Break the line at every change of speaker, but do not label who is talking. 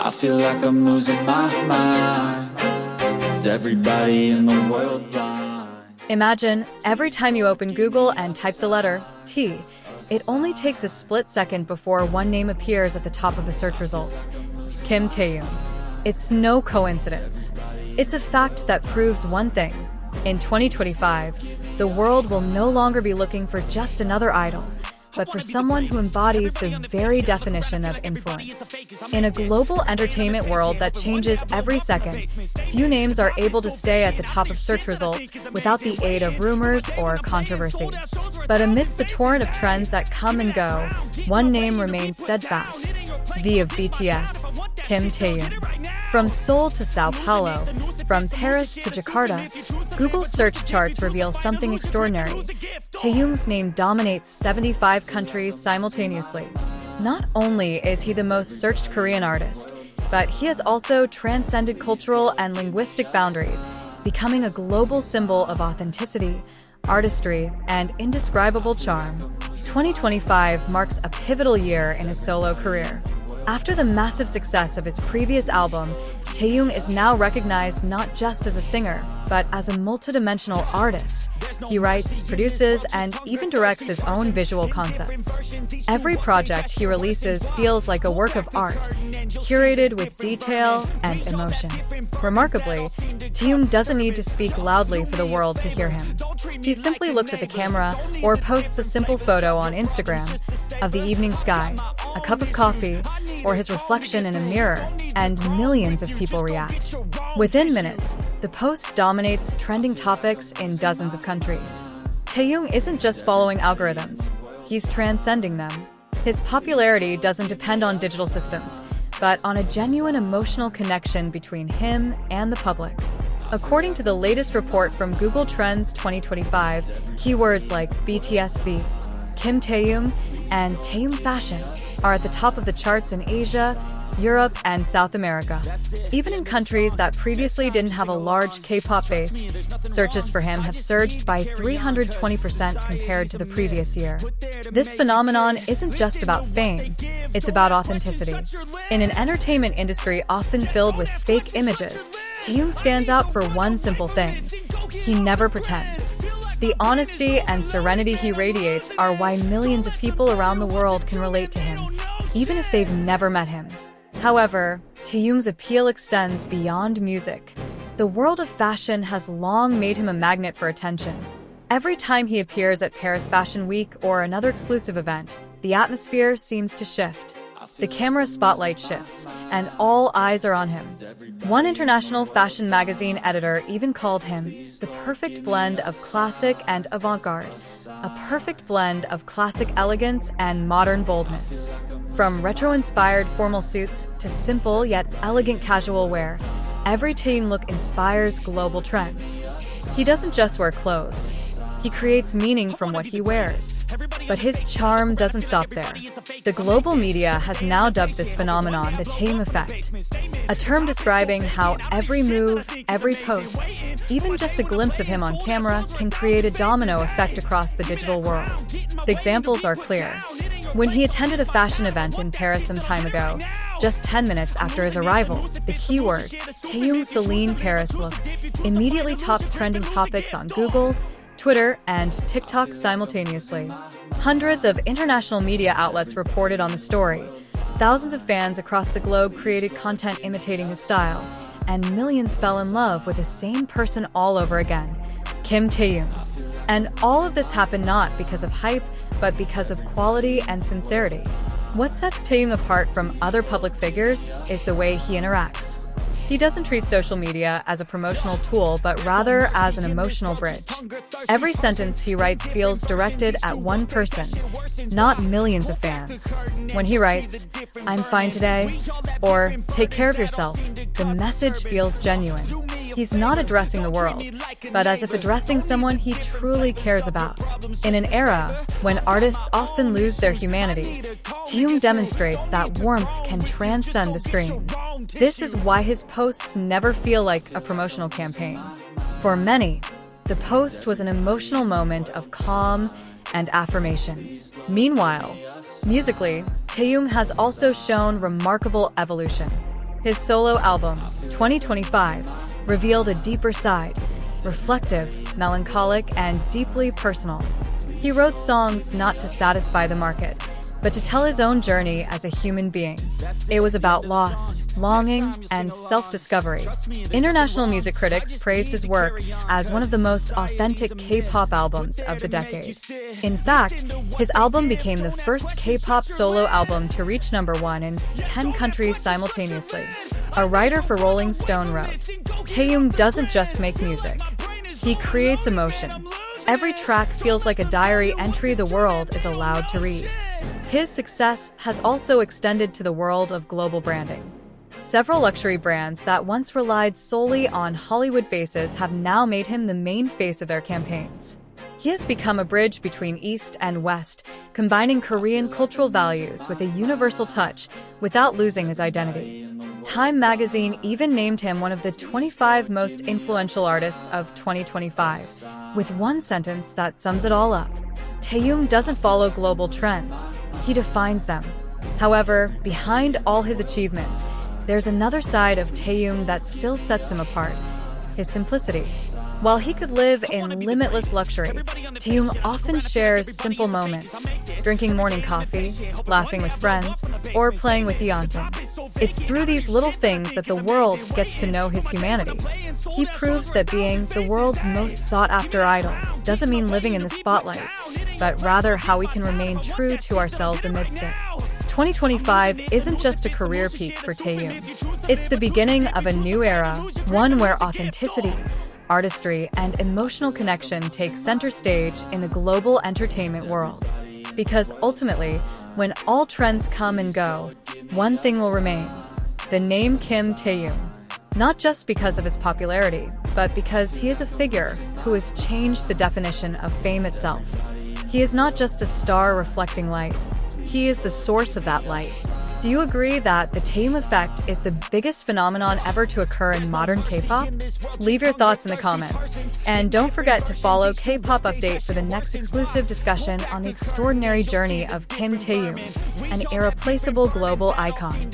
I feel like I'm losing my mind. Is everybody in the world blind?
Imagine, every time you open Google and type the letter T, it only takes a split second before one name appears at the top of the search results: Kim Taehyung. It's no coincidence. It's a fact that proves one thing. In 2025, the world will no longer be looking for just another idol, but for someone who embodies the very definition of influence. In a global entertainment world that changes every second, few names are able to stay at the top of search results without the aid of rumors or controversy. But amidst the torrent of trends that come and go, one name remains steadfast: the of BTS, Kim Taehyung. From Seoul to Sao Paulo, from Paris to Jakarta, Google search charts reveal something extraordinary. Taehyung's name dominates 75 countries simultaneously. Not only is he the most searched Korean artist, but he has also transcended cultural and linguistic boundaries, becoming a global symbol of authenticity, artistry, and indescribable charm. 2025 marks a pivotal year in his solo career. After the massive success of his previous album, Taehyung is now recognized not just as a singer, but as a multidimensional artist. He writes, produces, and even directs his own visual concepts. Every project he releases feels like a work of art, curated with detail and emotion. Remarkably, Taehyung doesn't need to speak loudly for the world to hear him. He simply looks at the camera or posts a simple photo on Instagram of the evening sky, a cup of coffee, or his reflection in a mirror, and millions of people react. Within minutes, the post dominates trending topics in dozens of countries. Taehyung isn't just following algorithms, he's transcending them. His popularity doesn't depend on digital systems, but on a genuine emotional connection between him and the public. According to the latest report from Google Trends 2025, keywords like BTS, Kim Taehyung, and Taehyung fashion are at the top of the charts in Asia, Europe, and South America. Even in countries that previously didn't have a large K-pop base, searches for him have surged by 320% compared to the previous year. This phenomenon isn't just about fame, it's about authenticity. In an entertainment industry often filled with fake images, Taehyung stands out for one simple thing: he never pretends. The honesty and serenity he radiates are why millions of people around the world can relate to him, even if they've never met him. However, Taehyung's appeal extends beyond music. The world of fashion has long made him a magnet for attention. Every time he appears at Paris Fashion Week or another exclusive event, the atmosphere seems to shift. The camera spotlight shifts, and all eyes are on him. One international fashion magazine editor even called him the perfect blend of classic and avant-garde, a perfect blend of classic elegance and modern boldness. From retro-inspired formal suits to simple yet elegant casual wear, every Taehyung look inspires global trends. He doesn't just wear clothes. He creates meaning from what he wears. But his charm doesn't stop there. The global media has now dubbed this phenomenon the Taehyung effect, a term describing how every move, every post, even just a glimpse of him on camera can create a domino effect across the digital world. The examples are clear. When he attended a fashion event in Paris some time ago, just 10 minutes after his arrival, the keyword, Taehyung Celine Paris look, immediately topped trending topics on Google, Twitter, and TikTok simultaneously. Hundreds of international media outlets reported on the story. Thousands of fans across the globe created content imitating his style, and millions fell in love with the same person all over again, Kim Taehyung. And all of this happened not because of hype, but because of quality and sincerity. What sets Taehyung apart from other public figures is the way he interacts. He doesn't treat social media as a promotional tool, but rather as an emotional bridge. Every sentence he writes feels directed at one person, not millions of fans. When he writes, "I'm fine today," or "Take care of yourself," the message feels genuine. He's not addressing the world, but as if addressing someone he truly cares about. In an era when artists often lose their humanity, Taehyung demonstrates that warmth can transcend the screen. This is why his posts never feel like a promotional campaign. For many, the post was an emotional moment of calm and affirmation. Meanwhile, musically, Taehyung has also shown remarkable evolution. His solo album, 2025, revealed a deeper side, reflective, melancholic, and deeply personal. He wrote songs not to satisfy the market, but to tell his own journey as a human being. It was about loss, longing, and self-discovery. International music critics praised his work as one of the most authentic K-pop albums of the decade. In fact, his album became the first K-pop solo album to reach #1 in 10 countries simultaneously. A writer for Rolling Stone wrote, "Taehyung doesn't just make music. He creates emotion. Every track feels like a diary entry the world is allowed to read." His success has also extended to the world of global branding. Several luxury brands that once relied solely on Hollywood faces have now made him the main face of their campaigns. He has become a bridge between East and West, combining Korean cultural values with a universal touch without losing his identity. Time magazine even named him one of the 25 most influential artists of 2025, with one sentence that sums it all up. Taehyung doesn't follow global trends, he defines them. However, behind all his achievements, there's another side of Taehyung that still sets him apart: his simplicity. While he could live in limitless luxury, Taehyung often shares simple moments, drinking morning coffee, laughing with friends, or playing with Yeonjun. It's through these little things that the world gets to know his humanity. He proves that being the world's most sought-after idol doesn't mean living in the spotlight, but rather how we can remain true to ourselves amidst it. 2025 isn't just a career peak for Taehyung. It's the beginning of a new era, one where authenticity, artistry, and emotional connection take center stage in the global entertainment world. Because ultimately, when all trends come and go, one thing will remain: the name Kim Taehyung. Not just because of his popularity, but because he is a figure who has changed the definition of fame itself. He is not just a star reflecting light, he is the source of that light. Do you agree that the Taehyung effect is the biggest phenomenon ever to occur in modern K-pop? Leave your thoughts in the comments. And don't forget to follow K-pop Update for the next exclusive discussion on the extraordinary journey of Kim Taehyung, an irreplaceable global icon.